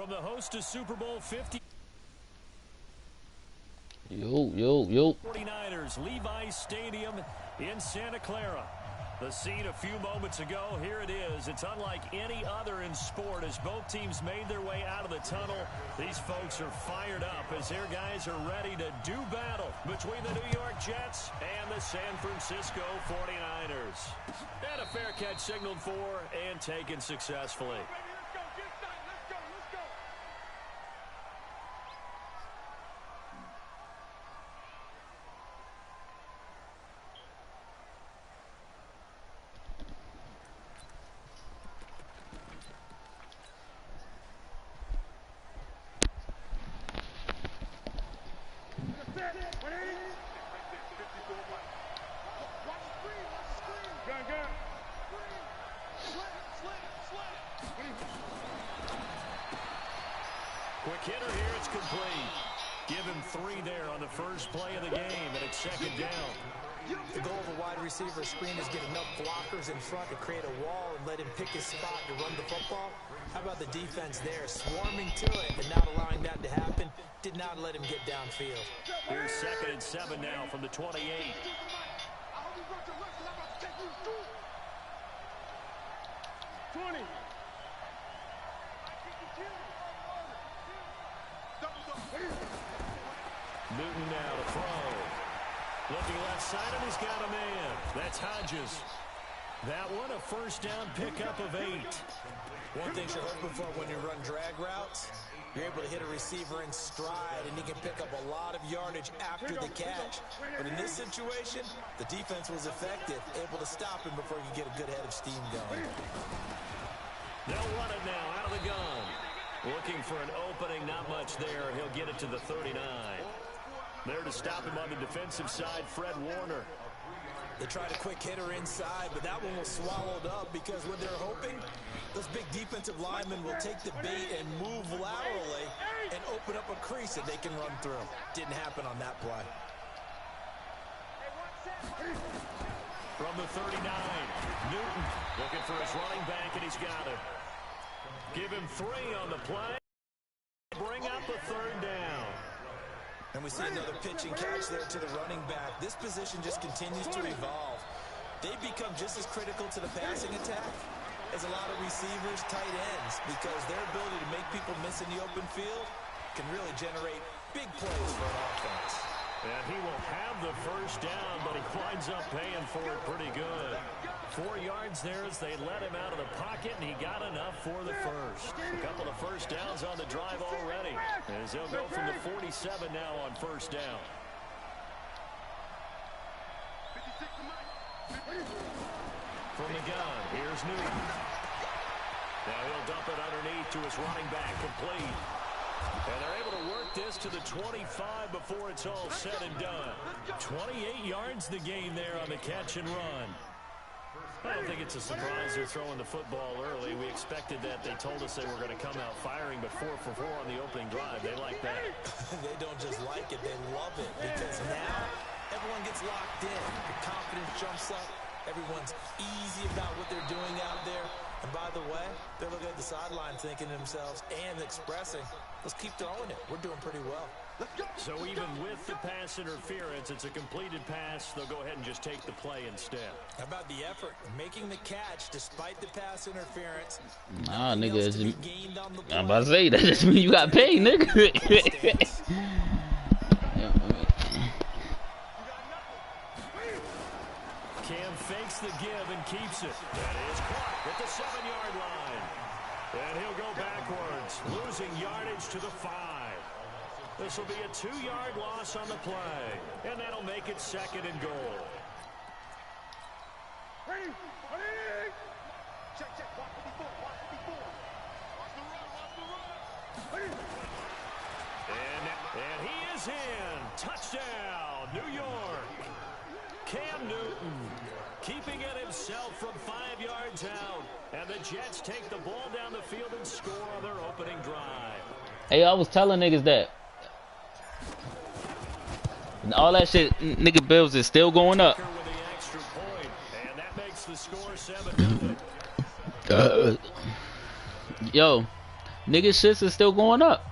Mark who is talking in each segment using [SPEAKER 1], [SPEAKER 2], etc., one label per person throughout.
[SPEAKER 1] from the host to Super Bowl 50.
[SPEAKER 2] Yo.
[SPEAKER 1] 49ers, Levi's Stadium in Santa Clara. The scene a few moments ago, here it is. It's unlike any other in sport as both teams made their way out of the tunnel. These folks are fired up as their guys are ready to do battle between the New York Jets and the San Francisco 49ers. And a fair catch signaled for and taken successfully. Quick hitter here, it's complete. Give him 3 there on the first play of the game, and it's second down.
[SPEAKER 3] The goal of a wide receiver screen is get enough blockers in front to create a wall and let him pick his spot to run the football. How about the defense there, swarming to it and not allowing that to happen? Did not let him get downfield.
[SPEAKER 1] Here's 2nd and 7 now from the 28.
[SPEAKER 4] 20.
[SPEAKER 1] Newton now to throw. Looking left side, and he's got a man. That's Hodges. That one, a first down pickup of 8.
[SPEAKER 3] One thing you're hoping for when you run drag routes, you're able to hit a receiver in stride, and he can pick up a lot of yardage after the catch. But in this situation, the defense was effective, able to stop him before you get a good head of steam going.
[SPEAKER 1] They'll run it now out of the gun. Looking for an opening, not much there. He'll get it to the 39. There to stop him on the defensive side, Fred Warner.
[SPEAKER 3] They tried a quick hitter inside, but that one was swallowed up because what they're hoping, those big defensive linemen will take the bait and move laterally and open up a crease that they can run through. Didn't happen on that play.
[SPEAKER 1] From the 39, Newton looking for his running back, and he's got it. Give him 3 on the play. Bring up a 3rd down.
[SPEAKER 3] And we see another pitch and catch there to the running back. This position just continues to evolve. They become just as critical to the passing attack as a lot of receivers, tight ends, because their ability to make people miss in the open field can really generate big plays for an offense.
[SPEAKER 1] And he will have the first down, but he winds up paying for it pretty good. 4 yards there as they let him out of the pocket, and he got enough for the first. A couple of first downs on the drive already, as he'll go from the 47 now on first down. From the gun, here's Newton. Now he'll dump it underneath to his running back, complete. And they're able to work this to the 25 before it's all said and done. 28 yards the gain there on the catch and run. I don't think it's a surprise they're throwing the football early. We expected that. They told us they were going to come out firing, but 4 for 4 on the opening drive. They like that.
[SPEAKER 3] They don't just like it, they love it, because now everyone gets locked in. The confidence jumps up. Everyone's easy about what they're doing out there. And by the way, they're looking at the sideline thinking to themselves and expressing, let's keep throwing it. We're doing pretty well.
[SPEAKER 1] So even with the pass interference, it's a completed pass. They'll go ahead and just take the play instead.
[SPEAKER 3] How about the effort? Making the catch despite the pass interference.
[SPEAKER 2] Nah, nigga. I'm about to say, that just mean you got paid, nigga.
[SPEAKER 1] Cam fakes the give and keeps it. That is caught at the 7-yard line. And he'll go backwards, losing yardage to the 5. This will be a 2-yard loss on the play, and that'll make it 2nd and goal. And he is in. Touchdown, New York. Cam Newton keeping it himself from 5 yards out. And the Jets take the ball down the field and score on their opening drive.
[SPEAKER 2] Hey, I was telling niggas that. And all that shit, nigga, bills is still going up.
[SPEAKER 1] With the extra point, and that makes the score 7-0.
[SPEAKER 2] Yo, Niggas shits is still going up.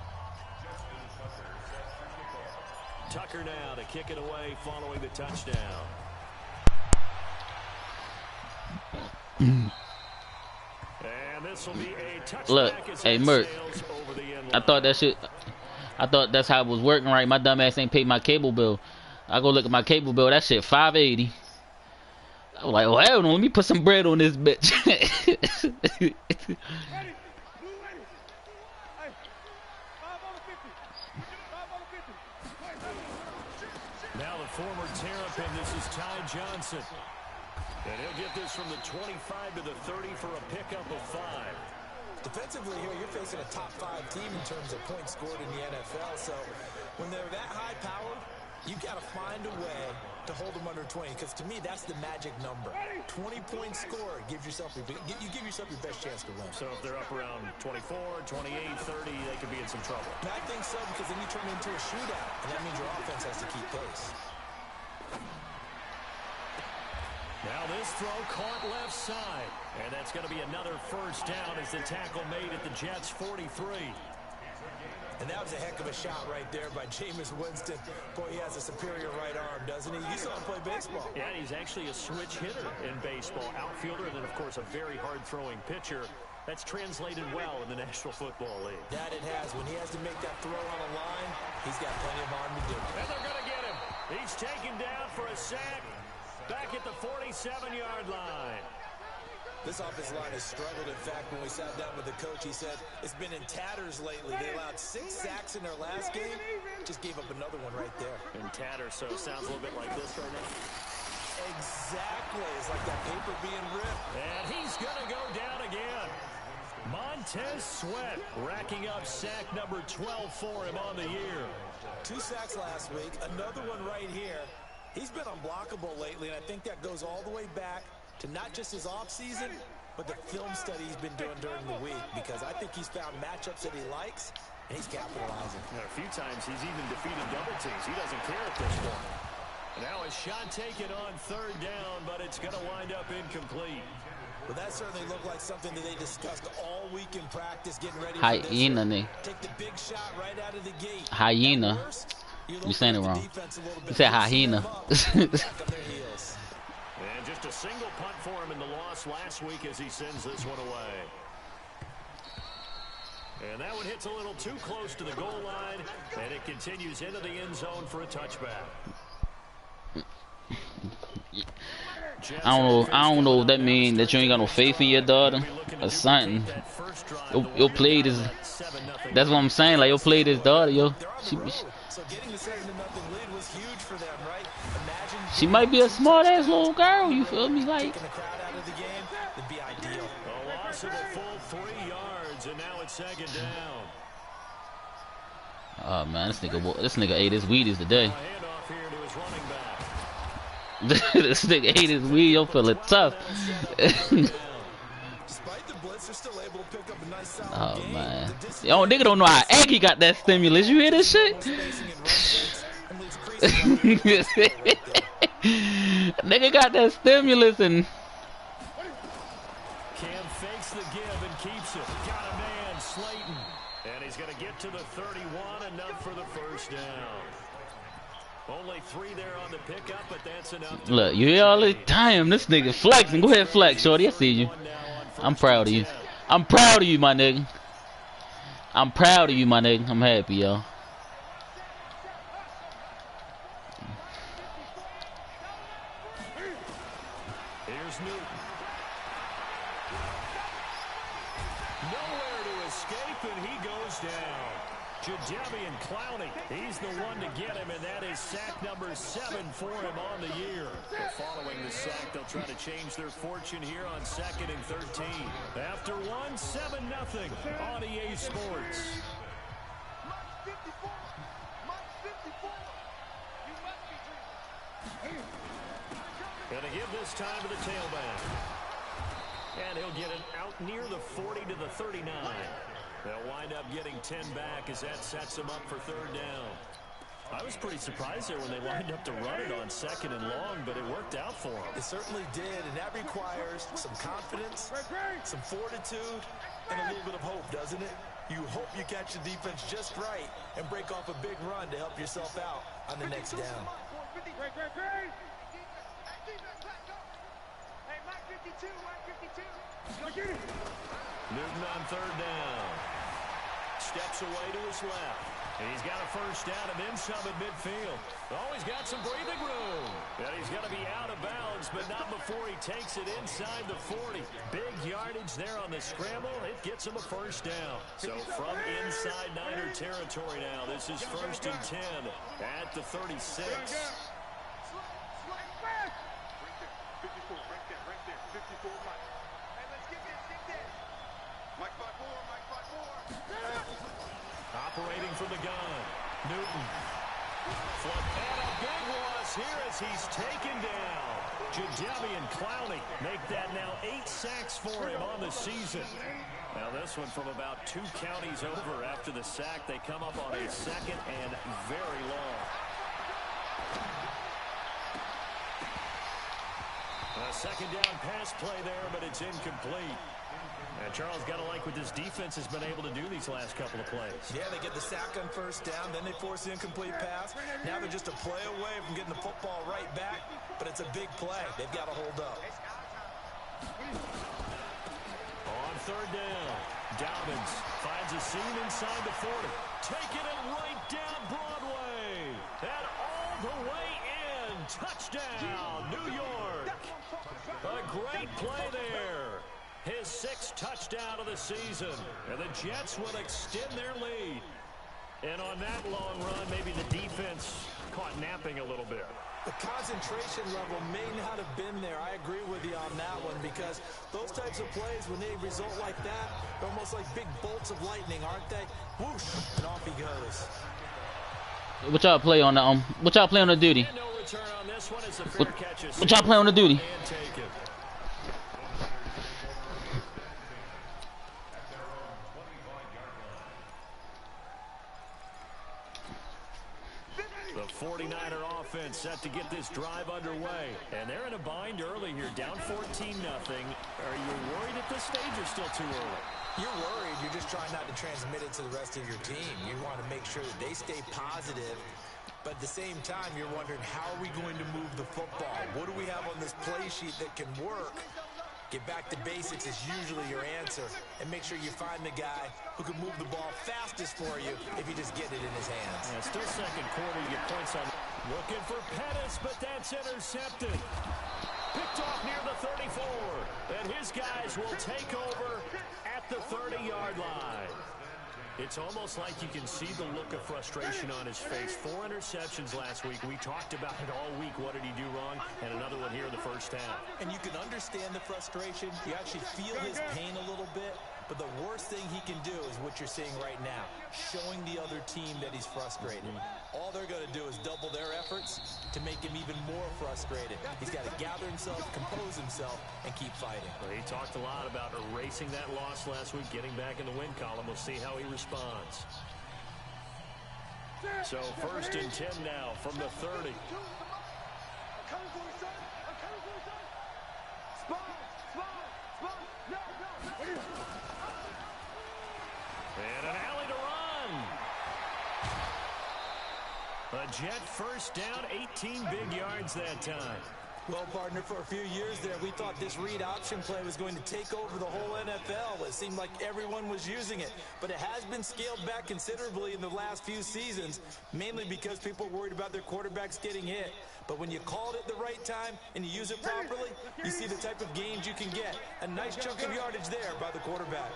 [SPEAKER 1] Tucker now to kick it away following the touchdown. And this will be a touchback.
[SPEAKER 2] Look, hey Merc, I thought that's how it was working, right? My dumb ass ain't paid my cable bill. I go look at my cable bill, that shit $5.80. I was like, well, hell no, let me put some bread on this bitch.
[SPEAKER 1] Now the former Terrapin, this is Ty Johnson. And he'll get this from the 25 to the 30 for a pickup of 5.
[SPEAKER 3] Defensively here, you're facing a top 5 team in terms of points scored in the NFL. So when they're that high powered, you got to find a way to hold them under 20. Because to me, that's the magic number. 20 points scored gives yourself you give yourself your best chance to win.
[SPEAKER 1] So if they're up around 24, 28, 30, they could be in some trouble.
[SPEAKER 3] And I think so, because then you turn it into a shootout, and that means your offense has to keep pace.
[SPEAKER 1] Now this throw caught left side. And that's going to be another first down as the tackle made at the Jets' 43.
[SPEAKER 3] And that was a heck of a shot right there by Jameis Winston. Boy, he has a superior right arm, doesn't he? You saw him play baseball.
[SPEAKER 1] Yeah, he's actually a switch hitter in baseball. Outfielder, and then, of course, a very hard-throwing pitcher. That's translated well in the National Football League.
[SPEAKER 3] That it has. When he has to make that throw on a line, he's got plenty of arm to do.
[SPEAKER 1] And they're going to get him. He's taken down for a sack back at the 47-yard line.
[SPEAKER 3] This offensive line has struggled. In fact, when we sat down with the coach, he said it's been in tatters lately. They allowed 6 sacks in their last game. Just gave up another one right there.
[SPEAKER 1] In tatters, so it sounds a little bit like this right now.
[SPEAKER 3] Exactly. It's like that paper being ripped.
[SPEAKER 1] And he's going to go down again. Montez Sweat racking up sack number 12 for him on the year.
[SPEAKER 3] 2 sacks last week. Another one right here. He's been unblockable lately, and I think that goes all the way back to not just his offseason, but the film study he's been doing during the week, because I think he's found matchups that he likes, and he's capitalizing.
[SPEAKER 1] A few times he's even defeated double teams. He doesn't care at this point. Now a shot taken on 3rd down, but it's going to wind up incomplete.
[SPEAKER 3] Well, that certainly looked like something that they discussed all week in practice, getting ready for
[SPEAKER 2] Hyena,
[SPEAKER 3] this.
[SPEAKER 2] nigga.
[SPEAKER 3] Take the big shot right out of the gate.
[SPEAKER 2] Hyena. You saying it wrong. You said hyena.
[SPEAKER 1] And just a single punt for him in the loss last week as he sends this one away. And that one hits a little too close to the goal line, and it continues into the end zone for a touchback.
[SPEAKER 2] I don't know if that means that you ain't got no faith in your daughter or something. Your play is, that's what I'm saying. Like, your play this daughter, yo. She might be a smart ass little girl. You feel me? Like.
[SPEAKER 1] A loss of a full 3 yards, and now it's 2nd down.
[SPEAKER 2] Oh man, this nigga ate his Wheaties today.
[SPEAKER 1] Handoff here to his running back.
[SPEAKER 2] This nigga ate his weed. I'm feeling tough. Oh man, yo, nigga don't know how Aggie got that stimulus. You hear this shit? Nigga got that stimulus and.
[SPEAKER 1] Cam fakes the give and keeps it. Got a man, Slayton, and he's going to get to the 31, enough for the first down. Only 3 there on the pickup, but that's enough.
[SPEAKER 2] Look, you hear all the time. This nigga flexing. Go ahead, flex, shorty. I see you. I'm proud of you. I'm proud of you, my nigga. I'm proud of you, my nigga. I'm happy, yo.
[SPEAKER 1] Here's Newton. Nowhere to escape, and he goes down. Jadeveon Clowney, he's the one to get him, and that is sack number 7 for him on the year. But following the sack, they'll try to change their fortune here on 2nd and 13. After 1, 7-0 on EA Sports. Gonna give this time to the tailback. And he'll get it out near the 40 to the 39. They'll wind up getting 10 back as that sets them up for 3rd down. I was pretty surprised there when they lined up to run it on 2nd and long, but it worked out for them.
[SPEAKER 3] It certainly did, and that requires some confidence, some fortitude, and a little bit of hope, doesn't it? You hope you catch the defense just right and break off a big run to help yourself out on the next down.
[SPEAKER 1] Newton on third down. Steps away to his left. And he's got a first down and then some at midfield. Oh, he's got some breathing room. And he's going to be out of bounds, but not before he takes it inside the 40. Big yardage there on the scramble. It gets him a first down. So from inside Niner territory now, this is 1st and 10 at the 36. Operating from the gun, Newton. And a big loss here as he's taken down. Jadeveon Clowney make that now 8 sacks for him on the season. Now this one from about 2 counties over after the sack. They come up on a 2nd and very long. A 2nd down pass play there, but it's incomplete. And Charles, got to like what this defense has been able to do these last couple of plays.
[SPEAKER 3] Yeah, they get the sack on first down, then they force the incomplete pass. Now they're just a play away from getting the football right back, but it's a big play. They've got to hold up.
[SPEAKER 1] On third down, Dobbins finds a seam inside the 40. Taking it right down Broadway. And all the way in. Touchdown, New York. A great play there. His 6th touchdown of the season. And the Jets will extend their lead. And on that long run, maybe the defense caught napping a little bit.
[SPEAKER 3] The concentration level may not have been there. I agree with you on that one because those types of plays, when they result like that, they're almost like big bolts of lightning, aren't they? Whoosh, and off he goes.
[SPEAKER 2] What y'all play on the what y'all play on the duty?
[SPEAKER 1] And no return on this one. It's a fair catch.
[SPEAKER 2] What y'all play on the duty?
[SPEAKER 1] And take it. The 49er offense set to get this drive underway. And they're in a bind early here, down 14-0. Are you worried at this stage or still too early?
[SPEAKER 3] You're worried. You're just trying not to transmit it to the rest of your team. You want to make sure that they stay positive. But at the same time, you're wondering, how are we going to move the football? What do we have on this play sheet that can work? Get back to basics is usually your answer. And make sure you find the guy who can move the ball fastest for you if you just get it in his hands.
[SPEAKER 1] Yeah, still second quarter, you get points on. Looking for Pettis, but that's intercepted. Picked off near the 34. And his guys will take over at the 30-yard line. It's almost like you can see the look of frustration on his face. 4 interceptions last week. We talked about it all week. What did he do wrong? And another one here in the first half.
[SPEAKER 3] And you can understand the frustration. You actually feel his pain a little bit. But the worst thing he can do is what you're seeing right now, showing the other team that he's frustrated. All they're going to do is double their efforts to make him even more frustrated. He's got to gather himself, compose himself, and keep fighting.
[SPEAKER 1] Well, he talked a lot about erasing that loss last week, getting back in the win column. We'll see how he responds. So 1st and 10 now from the 30. And an alley to run. A Jet first down, 18 big yards that time.
[SPEAKER 3] Well, partner, for a few years there, we thought this read option play was going to take over the whole NFL. It seemed like everyone was using it, but it has been scaled back considerably in the last few seasons, mainly because people are worried about their quarterbacks getting hit. But when you call it at the right time and you use it properly, you see the type of gains you can get. A nice chunk of yardage there by the quarterback.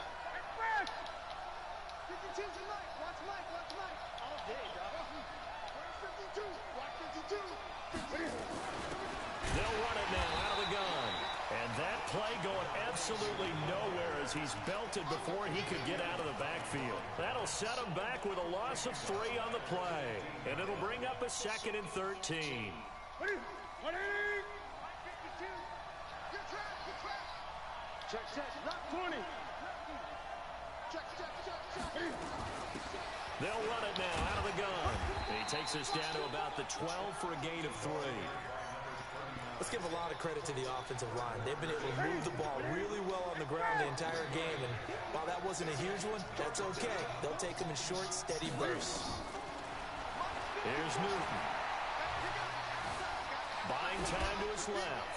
[SPEAKER 1] They'll run it now out of the gun. And that play going absolutely nowhere as he's belted before he could get out of the backfield. That'll set him back with a loss of 3 on the play. And it'll bring up a 2nd and 13. They'll run it now out of the gun. And he takes us down to about the 12 for a gain of 3.
[SPEAKER 3] Let's give a lot of credit to the offensive line. They've been able to move the ball really well on the ground the entire game, and while that wasn't a huge one, that's okay. They'll take them in short, steady bursts.
[SPEAKER 1] Here's Newton. Buying time to his left.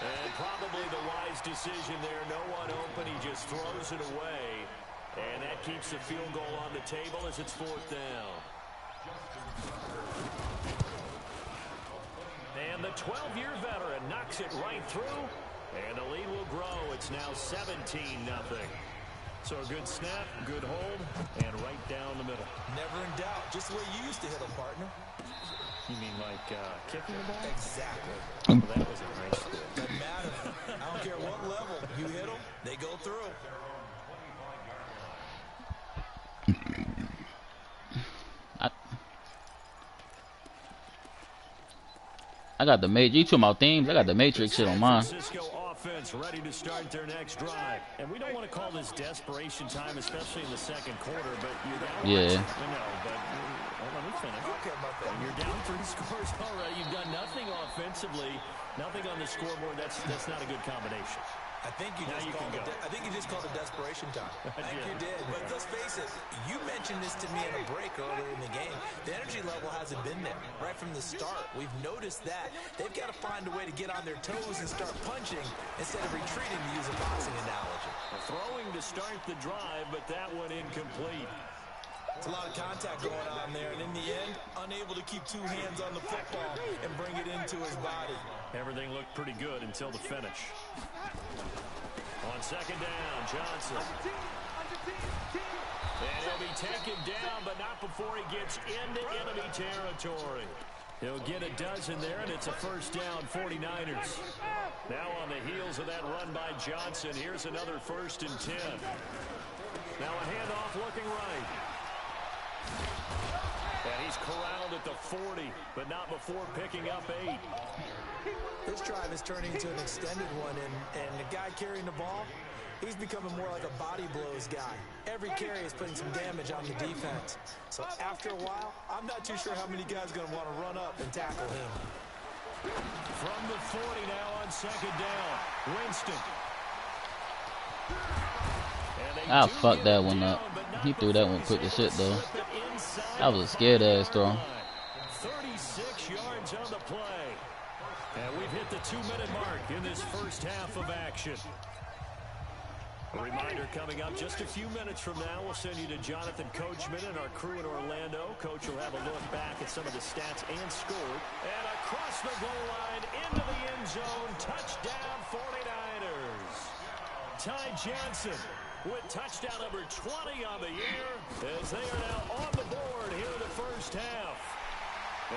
[SPEAKER 1] And probably the wise decision there. No one open. He just throws it away. And that keeps the field goal on the table as it's 4th down. And the 12-year veteran knocks it right through. And the lead will grow. It's now 17-0. So a good snap, good hold, and right down the middle.
[SPEAKER 3] Never in doubt. Just the way you used to hit them, partner.
[SPEAKER 1] You mean like kicking the ball?
[SPEAKER 3] Exactly.
[SPEAKER 1] Well, that was a nice score.
[SPEAKER 3] Doesn't matter. I don't care what level. You hit them, they go through.
[SPEAKER 2] I got the Matrix. You talking about themes? I got the Matrix shit on mine.
[SPEAKER 1] Francisco offense ready to start their next drive. And we don't want to call this desperation time, especially in the second quarter, but you're down.
[SPEAKER 2] Yeah.
[SPEAKER 1] I know, but let me finish.
[SPEAKER 3] Okay, my friend.
[SPEAKER 1] You're down 3 scores already. You've done nothing offensively, nothing on the scoreboard. That's not a good combination.
[SPEAKER 3] I think you just called it desperation time. I think you did. But let's face it, you mentioned this to me in a break earlier in the game. The energy level hasn't been there right from the start. We've noticed that. They've got to find a way to get on their toes and start punching instead of retreating, to use a boxing analogy.
[SPEAKER 1] Throwing to start the drive, but that one incomplete.
[SPEAKER 3] It's a lot of contact going on there, and in the end, unable to keep 2 hands on the football and bring it into his body.
[SPEAKER 1] Everything looked pretty good until the finish. On second down, Johnson. And he'll be taken down, but not before he gets into enemy territory. He'll get a dozen there, and it's a first down, 49ers. Now on the heels of that run by Johnson, here's another 1st and 10. Now a handoff looking right. And he's corralled at the 40, but not before picking up 8.
[SPEAKER 3] This drive is turning into an extended one, and the guy carrying the ball, he's becoming more like a body blows guy. Every carry is putting some damage on the defense. So after a while, I'm not too sure how many guys are going to want to run up and tackle him.
[SPEAKER 1] From the 40 now on second down, Winston.
[SPEAKER 2] I fucked that one up. He threw that one quick as shit, though. That was a scared-ass throw.
[SPEAKER 1] 36 yards on the play. And we've hit the 2-minute mark in this first half of action. A reminder coming up just a few minutes from now. We'll send you to Jonathan Coachman and our crew in Orlando. Coach will have a look back at some of the stats and score. And across the goal line, into the end zone. Touchdown, 49ers. Ty Johnson with touchdown number 20 on the year, as they are now on the board here in the first half.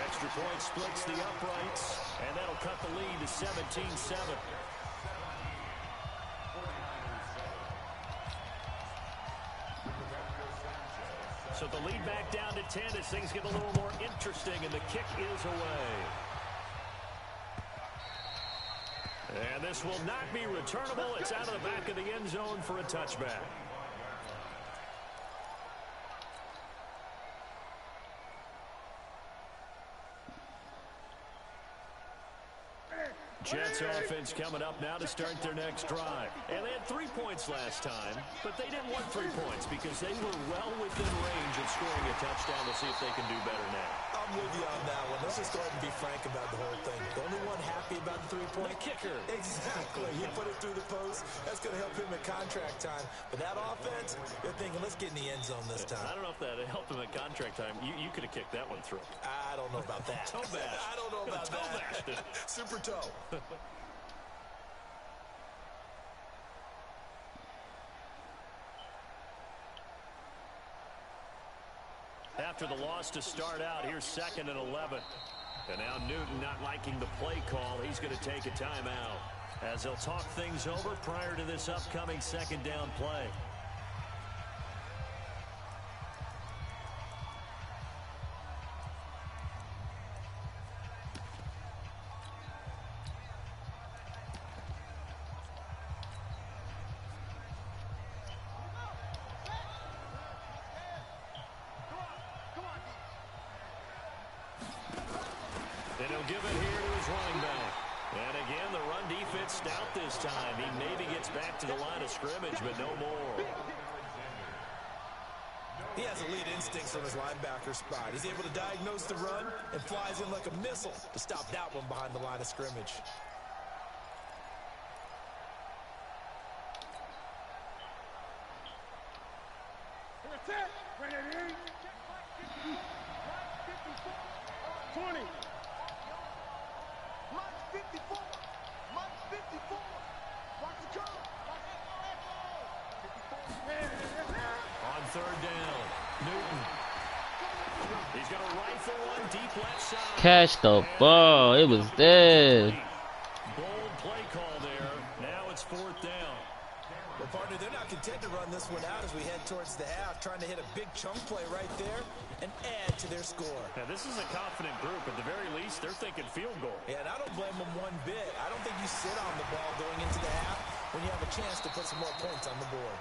[SPEAKER 1] Extra point splits the uprights, and that'll cut the lead to 17-7. So the lead back down to 10 as things get a little more interesting, and the kick is away. And this will not be returnable. It's out of the back of the end zone for a touchback. Jets offense coming up now to start their next drive. And they had 3 points last time, but they didn't want 3 points because they were well within range of scoring a touchdown. To see if they can do better now.
[SPEAKER 3] I'm with you on that one. Let's just go ahead and be frank about the whole thing. The only one happy about the 3-point
[SPEAKER 1] kicker.
[SPEAKER 3] Exactly. He put it through the post. That's going to help him at contract time. But that offense, they're thinking, let's get in the end zone this time.
[SPEAKER 1] I don't know if that helped him at contract time. You could have kicked that one through.
[SPEAKER 3] I don't know about that.
[SPEAKER 1] Toe bash.
[SPEAKER 3] I don't know about
[SPEAKER 1] toe
[SPEAKER 3] that. Super toe.
[SPEAKER 1] After the loss to start out, here's 2nd and 11. And now Newton not liking the play call. He's going to take a timeout as they'll talk things over prior to this upcoming 2nd down play. defense stout this time. He maybe gets back to the line of scrimmage, but no more.
[SPEAKER 3] He has elite instincts from his linebacker spot. He's able to diagnose the run and flies in like a missile to stop that one behind the line of scrimmage.
[SPEAKER 4] Attack! 20.
[SPEAKER 5] Mark 54. Mark 54. Watch the curve.
[SPEAKER 1] On third down, Newton. He's going to rifle one deep left side.
[SPEAKER 2] Catch the ball. It was dead.
[SPEAKER 1] Bold play call there. Now it's fourth down.
[SPEAKER 3] Well, partner, they're not content to run this one out as we head towards the half, trying to hit a big chunk play right there and add to their score.
[SPEAKER 1] Now, this is a confident group. At the very least, they're thinking field goal.
[SPEAKER 3] Yeah, and I don't blame them one bit. I don't think you sit on the ball going into the half when you have a chance to put some more points on the board.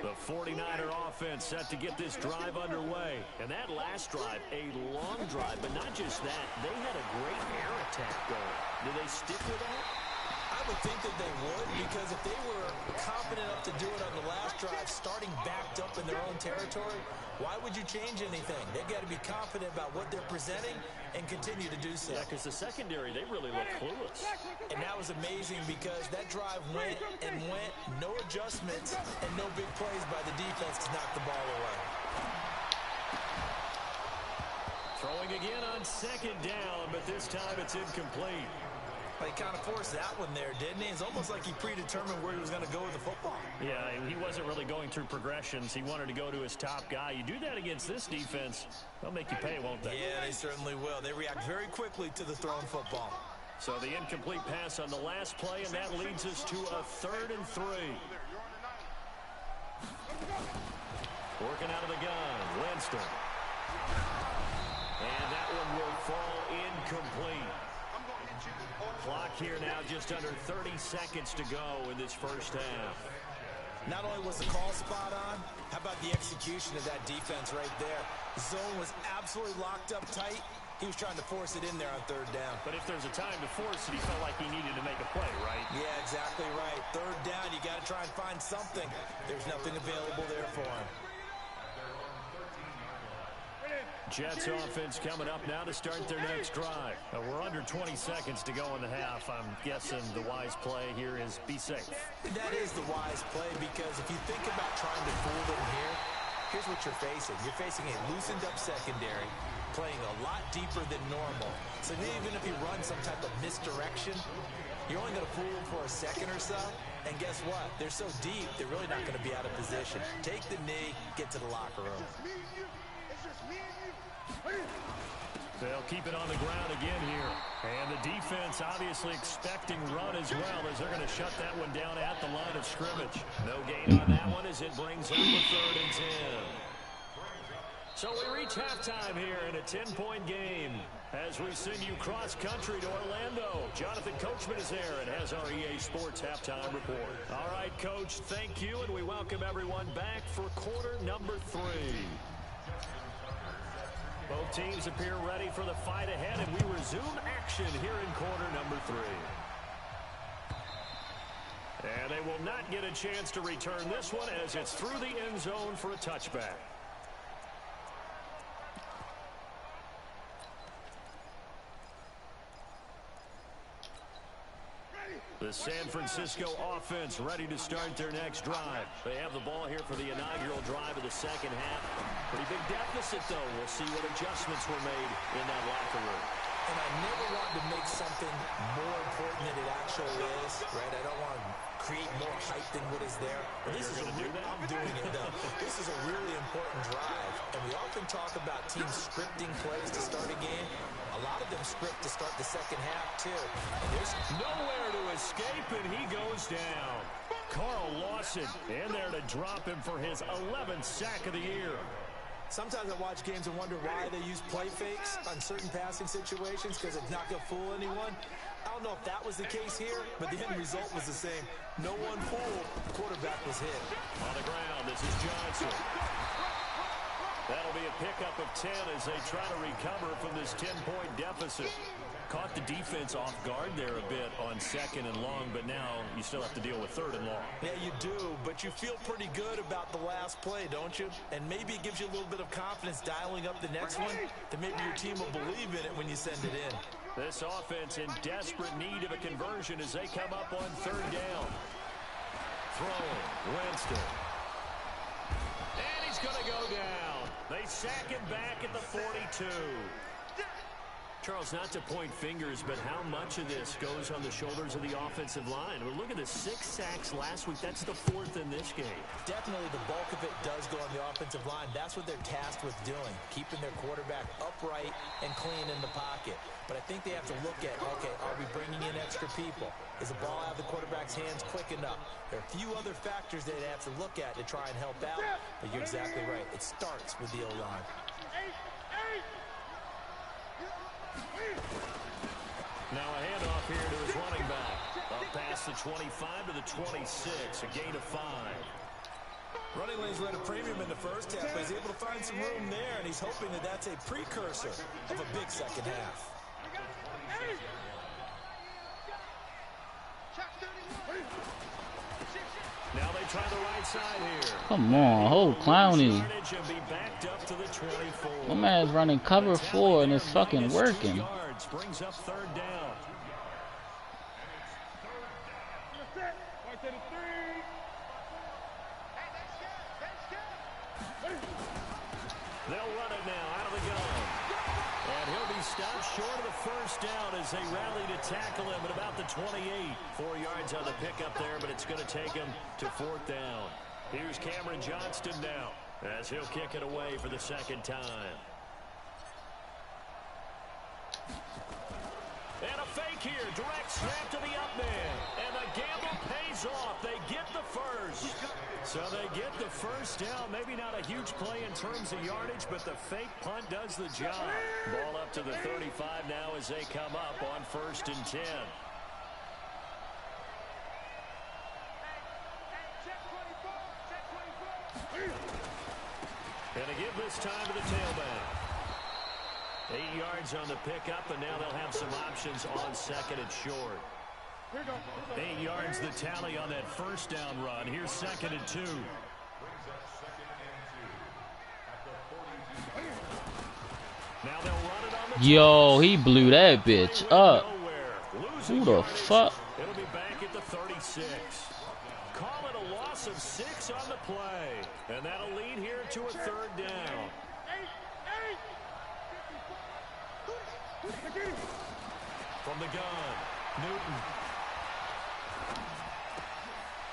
[SPEAKER 1] The 49er offense set to get this drive underway. And that last drive, a long drive, but not just that. They had a great air attack going. Do they stick with that?
[SPEAKER 3] I would think that they would, because if they were confident enough to do it on the last drive, starting backed up in their own territory, why would you change anything? They've got to be confident about what they're presenting and continue to do so.
[SPEAKER 1] Yeah, because the secondary, they really look clueless.
[SPEAKER 3] And that was amazing because that drive went and went, no adjustments, and no big plays by the defense to knock the ball away.
[SPEAKER 1] Throwing again on second down, but this time it's incomplete.
[SPEAKER 3] He kind of forced that one there, didn't he? It's almost like he predetermined where he was going to go with the football.
[SPEAKER 1] Yeah, he wasn't really going through progressions. He wanted to go to his top guy. You do that against this defense, they'll make you pay, won't they?
[SPEAKER 3] Yeah, they certainly will. They react very quickly to the thrown football.
[SPEAKER 1] So the incomplete pass on the last play, and that leads us to a 3rd and 3. Working out of the gun, Winston. And that one will fall incomplete. Clock here now just under 30 seconds to go in this first half.
[SPEAKER 3] Not only was the call spot on, how about the execution of that defense right there? The zone was absolutely locked up tight. He was trying to force it in there on 3rd down.
[SPEAKER 1] But if there's a time to force it, he felt like he needed to make a play, right?
[SPEAKER 3] Yeah, exactly right. 3rd down, you got to try and find something. There's nothing available there for him.
[SPEAKER 1] Jets offense coming up now to start their next drive. We're under 20 seconds to go in the half. I'm guessing the wise play here is be safe.
[SPEAKER 3] That is the wise play, because if you think about trying to fool them here, here's what you're facing. You're facing a loosened up secondary, playing a lot deeper than normal. So even if you run some type of misdirection, you're only going to fool them for a second or so. And guess what? They're so deep, they're really not going to be out of position. Take the knee, get to the locker room.
[SPEAKER 1] They'll keep it on the ground again here. And the defense obviously expecting run as well, as they're going to shut that one down at the line of scrimmage. No gain on that one as it brings up a 3rd and 10. So we reach halftime here in a 10-point game as we send you cross-country to Orlando. Jonathan Coachman is there and has our EA Sports halftime report. All right, Coach, thank you, and we welcome everyone back for quarter number 3. Both teams appear ready for the fight ahead, and we resume action here in quarter number 3. And they will not get a chance to return this one as it's through the end zone for a touchback. The San Francisco offense ready to start their next drive. They have the ball here for the inaugural drive of the second half. Pretty big deficit, though. We'll see what adjustments were made in that locker room.
[SPEAKER 3] And I never want to make something more important than it actually is, right? I don't want to create more hype than what is there. But this is I'm doing it, though. This is a really important drive. And we often talk about teams scripting plays to start a game. A lot of them script to start the second half, too. And there's
[SPEAKER 1] nowhere to escape, and he goes down. Carl Lawson in there to drop him for his 11th sack of the year.
[SPEAKER 3] Sometimes I watch games and wonder why they use play fakes on certain passing situations, because it's not going to fool anyone. don't know if that was the case here, but the end result was the same. No one fooled. The quarterback was hit.
[SPEAKER 1] On the ground, this is Johnson. That'll be a pickup of 10 as they try to recover from this 10-point deficit. Caught the defense off guard there a bit on 2nd and long, but now you still have to deal with 3rd and long.
[SPEAKER 3] Yeah, you do, but you feel pretty good about the last play, don't you? And maybe it gives you a little bit of confidence dialing up the next one, that maybe your team will believe in it when you send it in.
[SPEAKER 1] This offense in desperate need of a conversion as they come up on 3rd down. Throwing, Winston. And he's going to go down. They sack him back at the 42. Charles, not to point fingers, but how much of this goes on the shoulders of the offensive line? Well, look at the 6 sacks last week. That's the 4th in this game.
[SPEAKER 3] Definitely the bulk of it does go on the offensive line. That's what they're tasked with doing, keeping their quarterback upright and clean in the pocket. But I think they have to look at, okay, are we bringing in extra people? Is the ball out of the quarterback's hands quick enough? There are a few other factors that they have to look at to try and help out. But you're exactly right. It starts with the O-line.
[SPEAKER 1] Now a handoff here to his running back. Up past the 25 to the 26, a gain of 5.
[SPEAKER 3] Running lanes were at a premium in the first half, but he's able to find some room there, and he's hoping that that's a precursor of a big second half.
[SPEAKER 1] Now they try the right side here.
[SPEAKER 2] Come on, hold Clowney. My man's running cover 4 and it's fucking working.
[SPEAKER 1] Brings up 3rd down. They'll run it now out of the gun. And he'll be stopped short of the 1st down as they rally to tackle him at about the 28. 4 yards on the pickup there, but it's going to take him to 4th down. Here's Cameron Johnston now as he'll kick it away for the 2nd time. And a fake here, direct snap to the up man. And the gamble pays off. They get the first. So they get the 1st down. Maybe not a huge play in terms of yardage, but the fake punt does the job. Ball up to the 35 now as they come up on 1st and 10. And a give this time to the tailback. 8 yards on the pickup, and now they'll have some options on 2nd and short. 8 yards the tally on that 1st down run. Here's 2nd and 2. Now they'll run it on the
[SPEAKER 2] Yo, he blew that bitch up. Who the fuck?
[SPEAKER 1] It'll be back at the 36. Call it a loss of 6 on the play. And that'll lead here to a 3rd down. From the gun, Newton.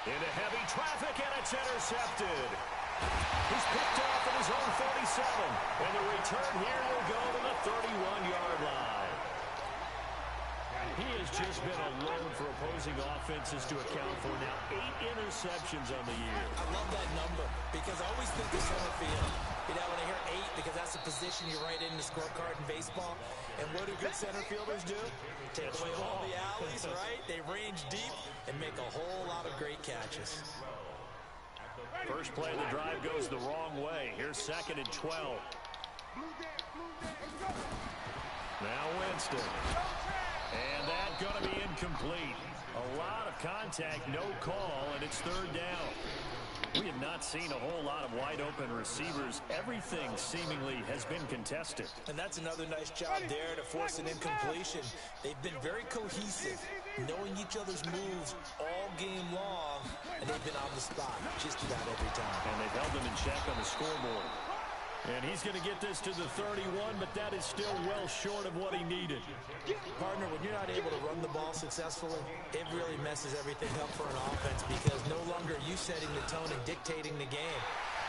[SPEAKER 1] Into heavy traffic, and it's intercepted. He's picked off at his own 47. And the return here will go to the 31-yard line. He has just been a load for opposing offenses to account for now. 8 interceptions on the year.
[SPEAKER 3] I love that number because I always think of center field. You know, when I hear 8, because that's the position you write in the scorecard in baseball. And what do good center fielders do? Take away all the alleys, right? They range deep and make a whole lot of great catches.
[SPEAKER 1] First play of the drive goes the wrong way. Here's 2nd and 12. Now Winston. And that's going to be incomplete. A lot of contact, no call, and it's 3rd down. We have not seen a whole lot of wide-open receivers. Everything seemingly has been contested.
[SPEAKER 3] And that's another nice job there to force an incompletion. They've been very cohesive, knowing each other's moves all game long, and they've been on the spot just about every time.
[SPEAKER 1] And they've held them in check on the scoreboard. And he's going to get this to the 31, but that is still well short of what he needed.
[SPEAKER 3] Partner, when you're not able to run the ball successfully, it really messes everything up for an offense because no longer are you setting the tone and dictating the game.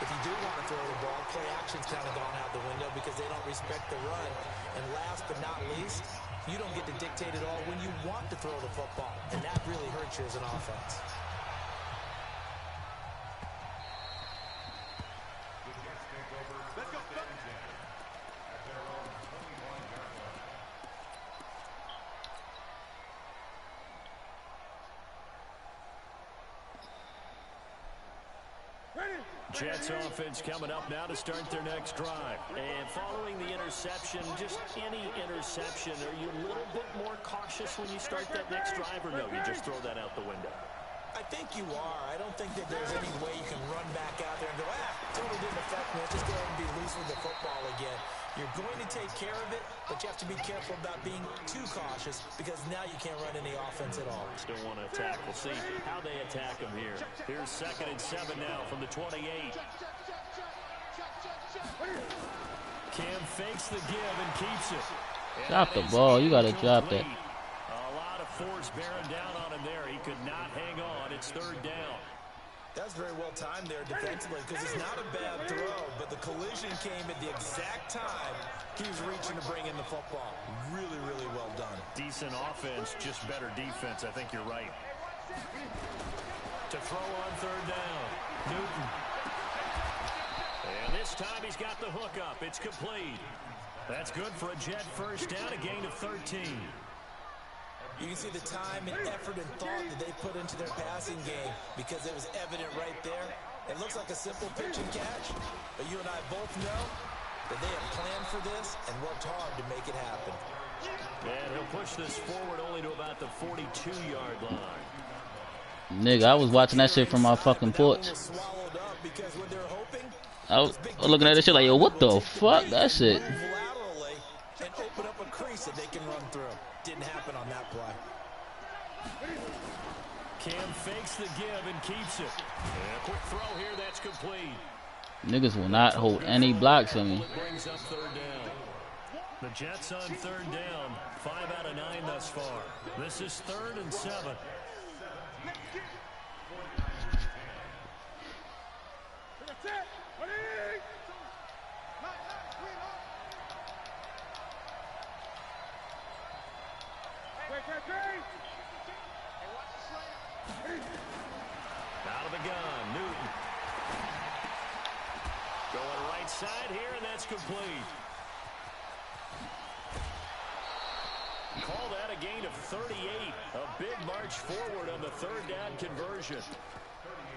[SPEAKER 3] If you do want to throw the ball, play action's kind of gone out the window because they don't respect the run. And last but not least, you don't get to dictate it all when you want to throw the football. And that really hurts you as an offense.
[SPEAKER 1] Jets offense coming up now to start their next drive.
[SPEAKER 3] And following the interception, just any interception, are you a little bit more cautious when you start that next drive, or no, you just throw that out the window? I think you are. I don't think that there's any way you can run back out there and go, totally didn't affect me. Just go ahead and be loose with the football again. You're going to take care of it, but you have to be careful about being too cautious because now you can't run any offense at all.
[SPEAKER 1] Still want to attack. We'll see how they attack him here. Here's 2nd and 7 now from the 28. Cam fakes the give and keeps it.
[SPEAKER 2] Drop the ball. You got to drop that.
[SPEAKER 1] A lot of force bearing down on him there. He could not hang on. It's 3rd down.
[SPEAKER 3] That's very well timed there defensively because it's not a bad throw, but the collision came at the exact time he was reaching to bring in the football. Really, really well done.
[SPEAKER 1] Decent offense, just better defense. I think you're right. To throw on 3rd down, Newton. And this time he's got the hook up. It's complete. That's good for a Jet first down, a gain of 13.
[SPEAKER 3] You can see the time and effort and thought that they put into their passing game because it was evident right there. It looks like a simple pitch and catch, but you and I both know that they have planned for this and worked hard to make it happen.
[SPEAKER 1] And he'll push this forward only to about the 42-yard line.
[SPEAKER 2] Nigga, I was watching that shit from my fucking porch. I was looking at this shit like, yo, what the fuck? That shit.
[SPEAKER 3] And open up a crease that they can run through. Didn't happen on that play.
[SPEAKER 1] Cam fakes the give and keeps it. And a quick throw here, that's complete.
[SPEAKER 2] Niggas will not hold any blocks on me.
[SPEAKER 1] Brings up 3rd down. The Jets on 3rd down. 5 out of 9 thus far. This is 3rd and 7. Out of the gun, Newton. Going right side here, and that's complete. Call that a gain of 38. A big march forward on the 3rd down conversion.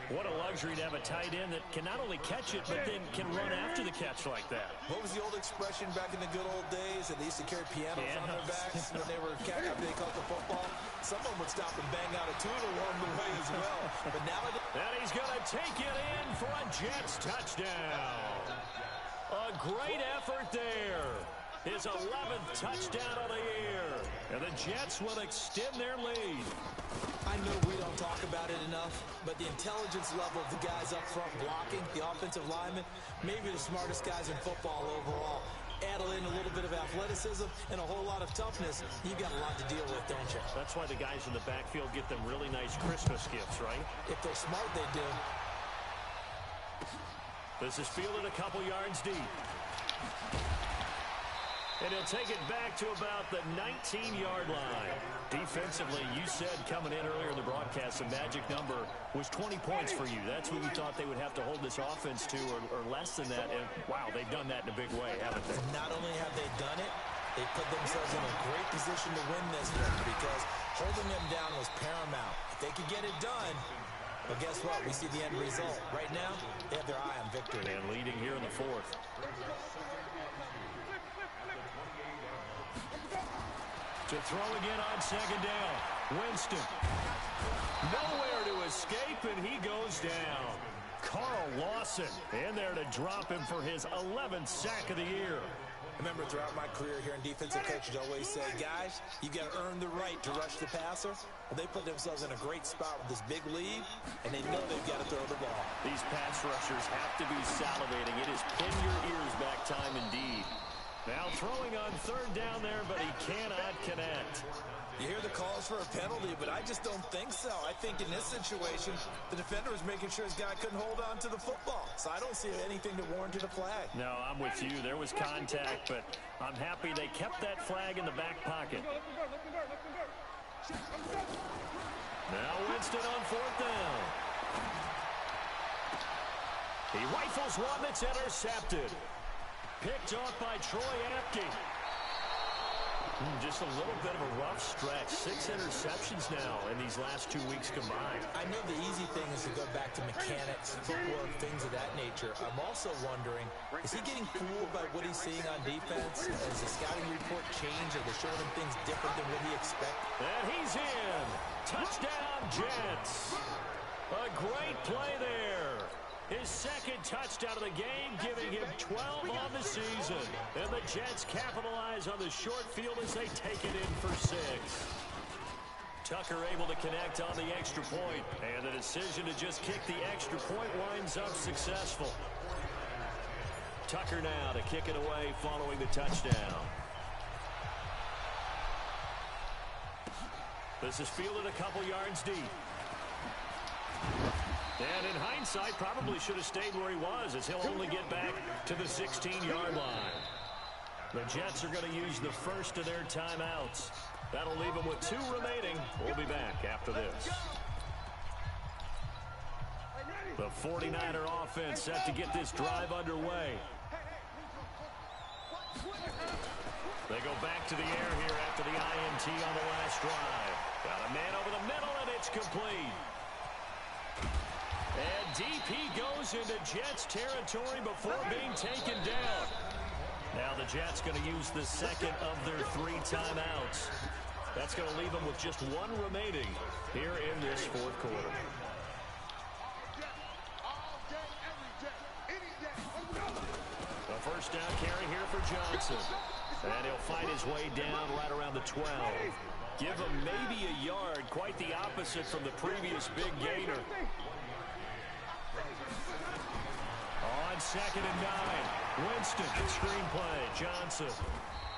[SPEAKER 1] What a luxury to have a tight end that can not only catch it, but then can run after the catch like that.
[SPEAKER 3] What was the old expression back in the good old days that they used to carry pianos on their backs when they were after they caught the football? Someone would stop and bang out a tune along the way as well. But now
[SPEAKER 1] and he's going to take it in for a Jets touchdown. A great effort there. His 11th touchdown of the year. And the Jets will extend their lead.
[SPEAKER 3] I know we don't talk about it enough, but the intelligence level of the guys up front blocking, the offensive linemen, maybe the smartest guys in football overall. Add in a little bit of athleticism and a whole lot of toughness, you've got a lot to deal with, don't you?
[SPEAKER 1] That's why the guys in the backfield get them really nice Christmas gifts, right?
[SPEAKER 3] If they're smart, they do.
[SPEAKER 1] This is fielded a couple yards deep. And he'll take it back to about the 19-yard line. Defensively, you said coming in earlier in the broadcast, the magic number was 20 points for you. That's what we thought they would have to hold this offense to, or less than that. And, wow, they've done that in a big way, haven't they?
[SPEAKER 3] Not only have they done it, they put themselves in a great position to win this one because holding them down was paramount. If they could get it done, but guess what? We see the end result. Right now, they have their eye on victory.
[SPEAKER 1] And leading here in the 4th. To throw again on 2nd down. Winston. Nowhere to escape, and he goes down. Carl Lawson in there to drop him for his 11th sack of the year.
[SPEAKER 3] Remember, throughout my career here in defensive coaches always say, guys, you got to earn the right to rush the passer. Well, they put themselves in a great spot with this big lead, and they know they've got to throw the ball.
[SPEAKER 1] These pass rushers have to be salivating. It is pin your ears back time indeed. Now throwing on 3rd down there, but he cannot connect.
[SPEAKER 3] You hear the calls for a penalty, but I just don't think so. I think in this situation, the defender was making sure his guy couldn't hold on to the football. So I don't see anything to warrant a flag.
[SPEAKER 1] No, I'm with you. There was contact, but I'm happy they kept that flag in the back pocket. Now Winston on 4th down. He rifles one that's intercepted. Picked off by Troy Apke. Just a little bit of a rough stretch. 6 interceptions now in these last 2 weeks combined.
[SPEAKER 3] I know the easy thing is to go back to mechanics, footwork, things of that nature. I'm also wondering, is he getting fooled by what he's seeing on defense? Has the scouting report changed? Are they showing him things different than what he expected?
[SPEAKER 1] And he's in. Touchdown, Jets. A great play there. His second touchdown of the game, giving him 12 on the season. And the Jets capitalize on the short field as they take it in for 6. Tucker able to connect on the extra point. And the decision to just kick the extra point winds up successful. Tucker now to kick it away following the touchdown. This is fielded a couple yards deep. And in hindsight, probably should have stayed where he was, as he'll only get back to the 16-yard line. The Jets are going to use the first of their timeouts. That'll leave them with 2 remaining. We'll be back after this. The 49er offense set to get this drive underway. They go back to the air here after the INT on the last drive. Got a man over the middle, and it's complete. And DP goes into Jets territory before being taken down. Now the Jets going to use the second of their 3 timeouts. That's going to leave them with just 1 remaining here in this 4th quarter. A first down carry here for Johnson. And he'll fight his way down right around the 12. Give him maybe a yard, quite the opposite from the previous big gainer. On 2nd and 9, Winston, screenplay, Johnson.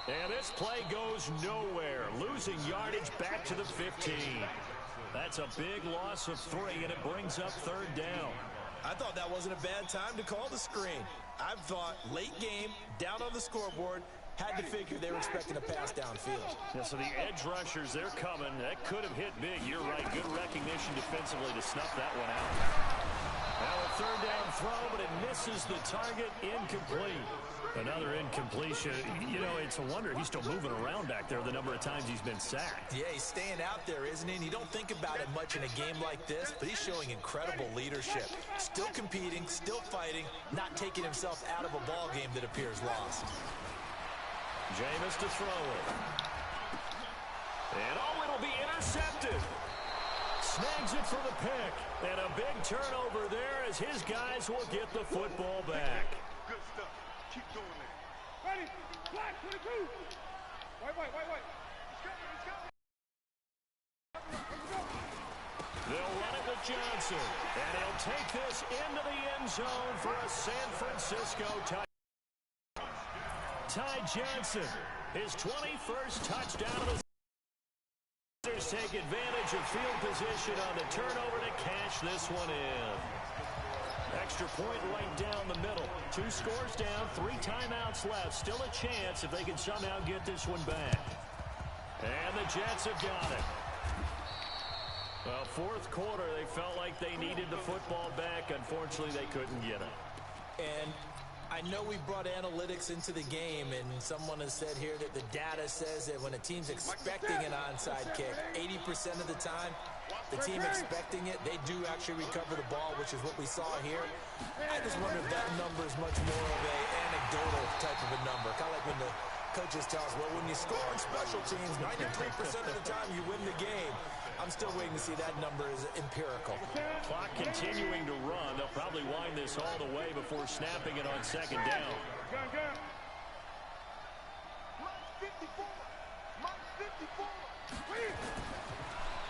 [SPEAKER 1] And this play goes nowhere, losing yardage back to the 15. That's a big loss of 3, and it brings up 3rd down.
[SPEAKER 3] I thought that wasn't a bad time to call the screen. I thought late game, down on the scoreboard, had to figure they were expecting a pass downfield.
[SPEAKER 1] Yeah, so the edge rushers, they're coming. That could have hit big. You're right. Good recognition defensively to snuff that one out. Now a 3rd down throw, but it misses the target. Incomplete. Another incompletion. You know, it's a wonder he's still moving around back there the number of times he's been sacked.
[SPEAKER 3] Yeah, he's staying out there, isn't he? And you don't think about it much in a game like this, but he's showing incredible leadership. Still competing, still fighting, not taking himself out of a ball game that appears lost.
[SPEAKER 1] Jameis to throw it. And oh, it'll be intercepted. Snags it for the pick. And a big turnover there as his guys will get the football back.
[SPEAKER 5] Good stuff. Keep doing that. Ready? Black 22. Wait. He's coming.
[SPEAKER 1] They'll run it with Johnson. And he'll take this into the end zone for a San Francisco touchdown. Ty Johnson, his 21st touchdown of the season. Take advantage of field position on the turnover to cash this one in. Extra point right down the middle. 2 scores down, 3 timeouts left. Still a chance if they can somehow get this one back. And the Jets have got it. Well, 4th quarter, they felt like they needed the football back. Unfortunately, they couldn't get it.
[SPEAKER 3] And I know we brought analytics into the game, and someone has said here that the data says that when a team's expecting an onside kick, 80% of the time, the team expecting it, they do actually recover the ball, which is what we saw here. I just wonder if that number is much more of an anecdotal type of a number. Kind of like when the coaches tell us, well, when you score on special teams, 93% of the time you win the game. I'm still waiting to see that number is empirical.
[SPEAKER 1] Clock continuing to run. They'll probably wind this all the way before snapping it on 2nd down.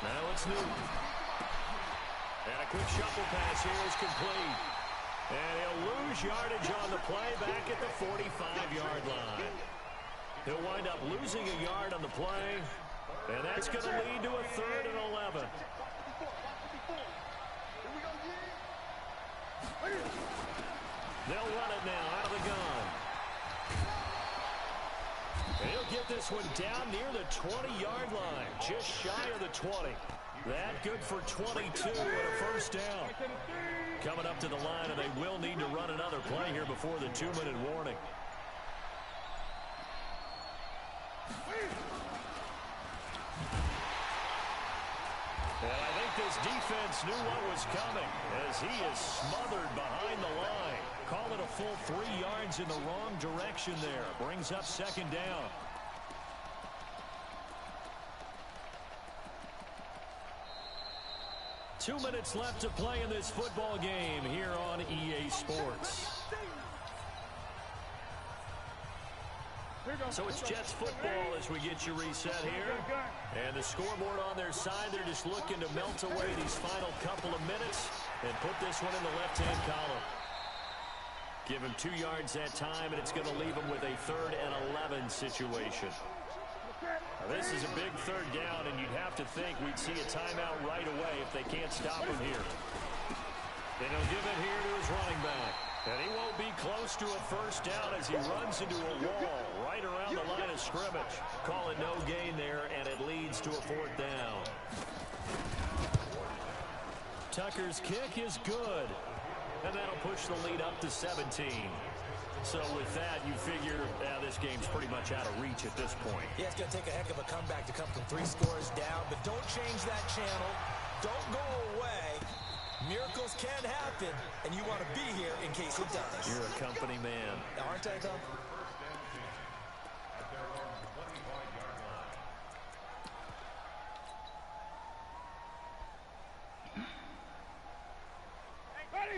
[SPEAKER 1] Now it's Newton. And a quick shuffle pass here is complete. And he'll lose yardage on the play back at the 45-yard line. He'll wind up losing a yard on the play. And that's going to lead to a 3rd and 11. They'll run it now out of the gun. And he'll get this one down near the 20-yard line, just shy of the 20. That good for 22 and a first down. Coming up to the line, and they will need to run another play here before the 2-minute warning. defense knew what was coming as he is smothered behind the line. Call it a full 3 yards in the wrong direction there. Brings up second down. Two minutes left to play in this football game here on EA Sports. So it's Jets football as we get you reset here. And the scoreboard on their side, they're just looking to melt away these final couple of minutes and put this one in the left-hand column. Give him 2 yards that time, and it's going to leave him with a 3rd and 11 situation. Now, this is a big 3rd down, and you'd have to think we'd see a timeout right away if they can't stop him here. Then he'll give it here to his running back. And he won't be close to a 1st down as he runs into a wall right around the line of scrimmage. Call it no gain there, and it leads to a 4th down. Tucker's kick is good. And that'll push the lead up to 17. So with that, you figure this game's pretty much out of reach at this point.
[SPEAKER 3] Yeah, it's going to take a heck of a comeback to come from 3 scores down. But don't change that channel. Don't go away. Miracles can happen, and you want to be here in case it does.
[SPEAKER 1] You're a company man.
[SPEAKER 3] Aren't I, though?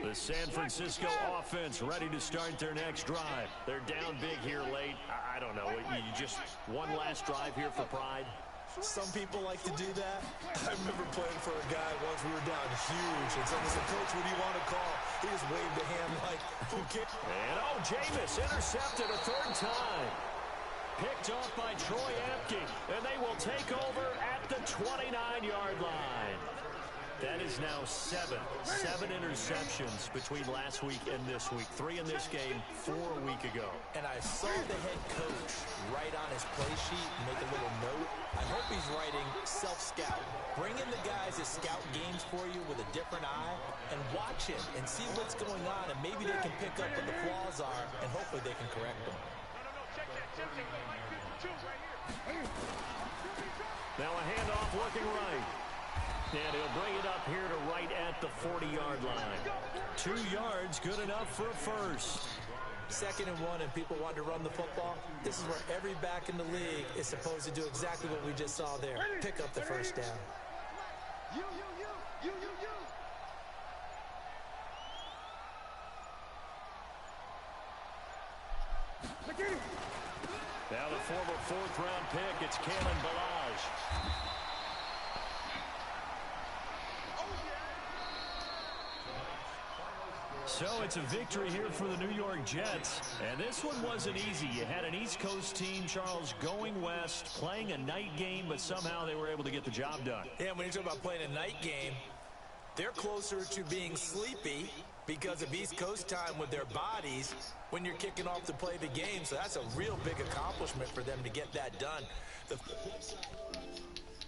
[SPEAKER 1] The San Francisco offense ready to start their next drive. They're down big here late. I don't know. You just one last drive here for pride.
[SPEAKER 3] Some people like to do that. I remember playing for a guy once. We were down huge, and someone said, "Coach, what do you want to call?" He just waved a hand like, "Who cares?"
[SPEAKER 1] And Jameis intercepted a 3rd time. Picked off by Troy Apke, and they will take over at the 29-yard line. That is now 7 interceptions between last week and this week. 3 in this game, 4 a week ago.
[SPEAKER 3] And I saw the head coach write on his play sheet, make a little note. I hope he's writing self-scout. Bring in the guys that scout games for you with a different eye and watch him and see what's going on, and maybe they can pick up what the flaws are, and hopefully they can correct them.
[SPEAKER 1] Now a handoff looking right. And he'll bring it up here to right at the 40-yard line. 2 yards, good enough for a 1st.
[SPEAKER 3] 2nd and 1, and people want to run the football. This is where every back in the league is supposed to do exactly what we just saw there. Pick up the 1st down.
[SPEAKER 1] Now the former 4th-round pick, it's Kalen Ballage. So it's a victory here for the New York Jets. And this one wasn't easy. You had an East Coast team, Charles, going west, playing a night game, but somehow they were able to get the job done.
[SPEAKER 3] Yeah, when you talk about playing a night game, they're closer to being sleepy because of East Coast time with their bodies when you're kicking off to play the game. So that's a real big accomplishment for them to get that done.